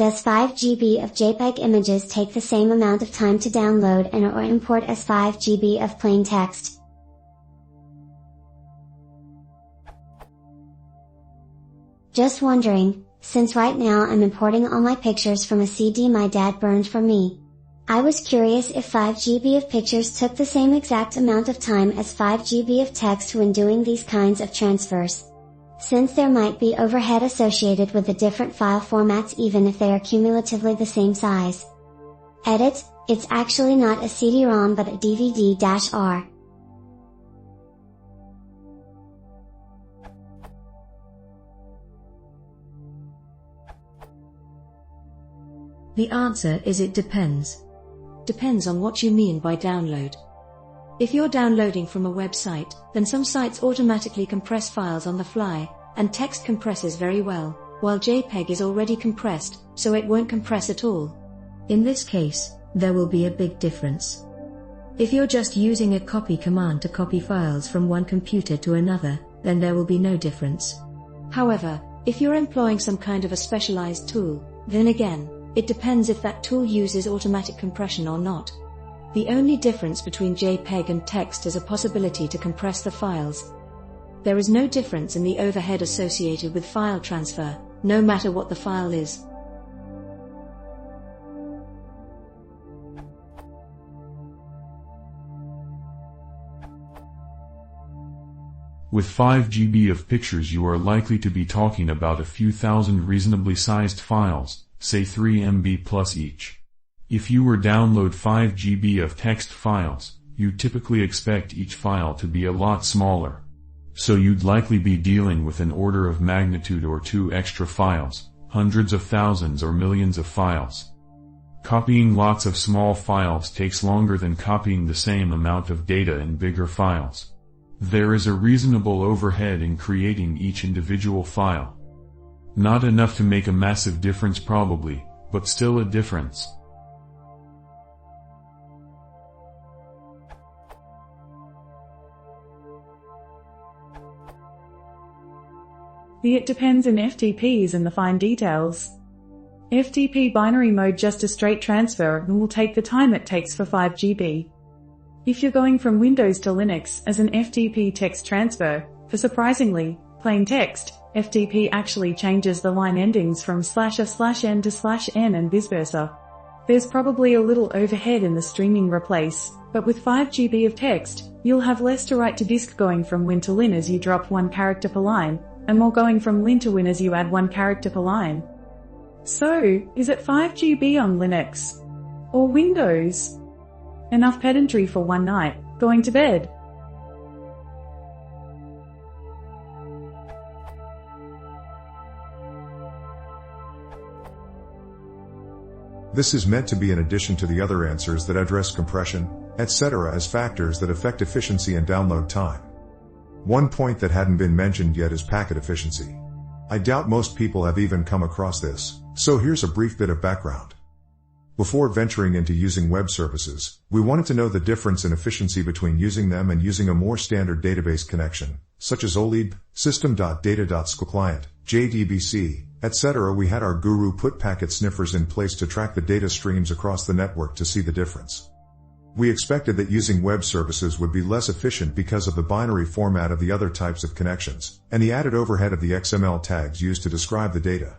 Does 5 GB of JPEG images take the same amount of time to download and or import as 5 GB of plain text? Just wondering, since right now I'm importing all my pictures from a CD my dad burned for me. I was curious if 5 GB of pictures took the same exact amount of time as 5 GB of text when doing these kinds of transfers. Since there might be overhead associated with the different file formats even if they are cumulatively the same size. Edit: it's actually not a CD-ROM but a DVD-R. The answer is it depends. Depends on what you mean by download. If you're downloading from a website, then some sites automatically compress files on the fly, and text compresses very well, while JPEG is already compressed, so it won't compress at all. In this case, there will be a big difference. If you're just using a copy command to copy files from one computer to another, then there will be no difference. However, if you're employing some kind of a specialized tool, then again, it depends if that tool uses automatic compression or not. The only difference between JPEG and text is a possibility to compress the files. There is no difference in the overhead associated with file transfer, no matter what the file is. With 5 GB of pictures you are likely to be talking about a few thousand reasonably sized files, say 3 MB plus each. If you were download 5 GB of text files, you typically expect each file to be a lot smaller. So you'd likely be dealing with an order of magnitude or two extra files, hundreds of thousands or millions of files. Copying lots of small files takes longer than copying the same amount of data in bigger files. There is a reasonable overhead in creating each individual file. Not enough to make a massive difference probably, but still a difference. The it depends in FTP is in the fine details. FTP binary mode just a straight transfer and will take the time it takes for 5 GB. If you're going from Windows to Linux as an FTP text transfer, for surprisingly, plain text, FTP actually changes the line endings from /a/n to /n and vice versa. There's probably a little overhead in the streaming replace, but with 5 GB of text, you'll have less to write to disk going from Win to Lin as you drop 1 character per line, and more going from Lin to Win as you add 1 character per line. So, is it 5 GB on Linux? Or Windows? Enough pedantry for one night, going to bed. This is meant to be in addition to the other answers that address compression, etc. as factors that affect efficiency and download time. One point that hadn't been mentioned yet is packet efficiency. I doubt most people have even come across this, so here's a brief bit of background. Before venturing into using web services, we wanted to know the difference in efficiency between using them and using a more standard database connection, such as OLEB, System.Data.SQL Client, JDBC, etc. We had our guru put packet sniffers in place to track the data streams across the network to see the difference. We expected that using web services would be less efficient because of the binary format of the other types of connections, and the added overhead of the XML tags used to describe the data.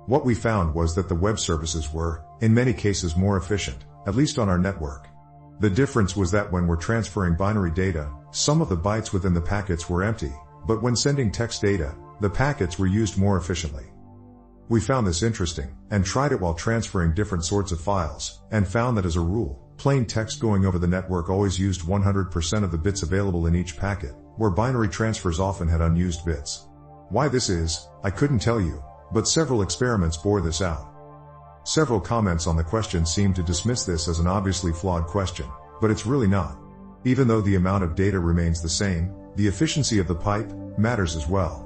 What we found was that the web services were, in many cases, more efficient, at least on our network. The difference was that when we're transferring binary data, some of the bytes within the packets were empty, but when sending text data, the packets were used more efficiently. We found this interesting, and tried it while transferring different sorts of files, and found that as a rule, plain text going over the network always used 100% of the bits available in each packet, where binary transfers often had unused bits. Why this is, I couldn't tell you, but several experiments bore this out. Several comments on the question seem to dismiss this as an obviously flawed question, but it's really not. Even though the amount of data remains the same, the efficiency of the pipe matters as well.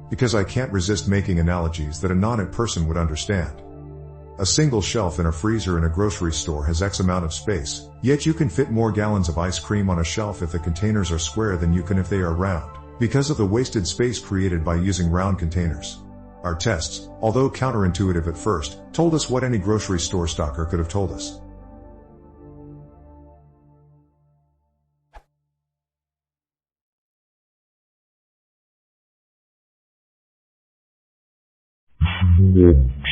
Because I can't resist making analogies that a non-IT person would understand. A single shelf in a freezer in a grocery store has X amount of space, yet you can fit more gallons of ice cream on a shelf if the containers are square than you can if they are round, because of the wasted space created by using round containers. Our tests, although counterintuitive at first, told us what any grocery store stocker could have told us. Yeah.